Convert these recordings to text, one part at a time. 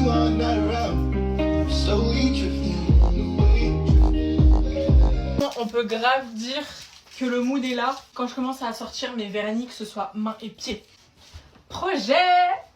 are not around, slowly drifting away. On peut grave dire que le mood est là quand je commence à sortir mes vernis, que ce soit mains et pieds. Projet!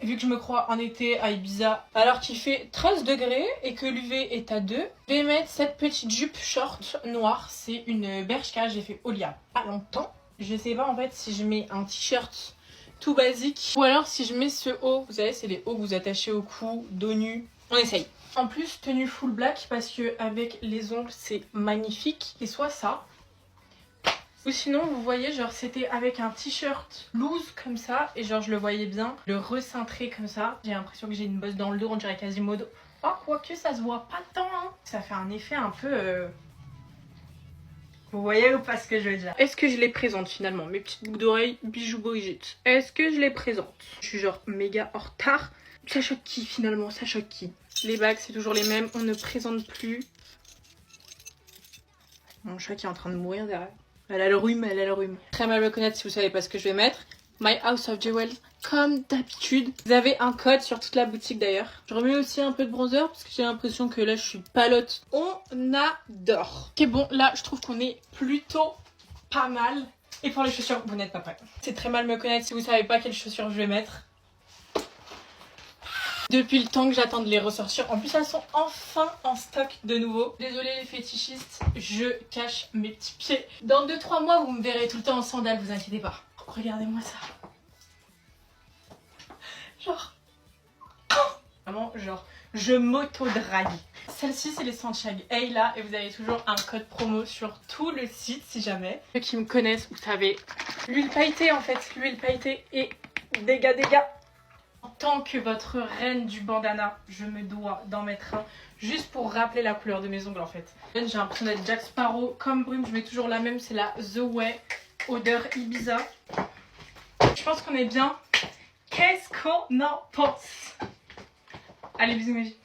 Vu que je me crois en été à Ibiza alors qu'il fait 13 degrés et que l'UV est à 2, je vais mettre cette petite jupe short noire. C'est une Bershka, j'ai fait Olia pas longtemps. Je sais pas en fait si je mets un t-shirt tout basique ou alors si je mets ce haut. Vous savez, c'est les hauts que vous attachez au cou, dos nu. On essaye. En plus, tenue full black parce que avec les ongles c'est magnifique. Et soit ça. Ou sinon, vous voyez, genre c'était avec un t-shirt loose comme ça et genre je le voyais bien, le recintrer comme ça. J'ai l'impression que j'ai une bosse dans le dos, on dirait Quasimodo. Oh, quoique ça se voit pas tant, hein. Ça fait un effet un peu... Vous voyez ou pas ce que je veux dire? Est-ce que je les présente finalement? Mes petites boucles d'oreilles, bijoux Brigitte. Est-ce que je les présente? Je suis genre méga en retard. Ça choque qui finalement? Ça choque qui? Les bagues, c'est toujours les mêmes, on ne présente plus. Mon chat qui est en train de mourir derrière. Elle a le rhume, elle a le rhume. Très mal me connaître si vous savez pas ce que je vais mettre. My House of Jewels, comme d'habitude. Vous avez un code sur toute la boutique d'ailleurs. Je remets aussi un peu de bronzer parce que j'ai l'impression que là je suis palote. On adore. Ok bon, là je trouve qu'on est plutôt pas mal. Et pour les chaussures, vous n'êtes pas prêts. C'est très mal me connaître si vous savez pas quelles chaussures je vais mettre. Depuis le temps que j'attends de les ressortir. En plus, elles sont enfin en stock de nouveau. Désolée les fétichistes, je cache mes petits pieds. Dans 2-3 mois, vous me verrez tout le temps en sandales, vous inquiétez pas. Regardez-moi ça. Genre... Vraiment, genre, je m'auto-drague. Celle-ci, c'est les Santiago Ayla et vous avez toujours un code promo sur tout le site si jamais. Ceux qui me connaissent, vous savez, l'huile pailletée en fait. L'huile pailletée et dégâts. En tant que votre reine du bandana, je me dois d'en mettre un juste pour rappeler la couleur de mes ongles en fait. J'ai l'impression d'être Jack Sparrow. Comme brume, je mets toujours la même, c'est la The Way, odeur Ibiza. Je pense qu'on est bien. Qu'est-ce qu'on en pense? Allez, bisous mes filles.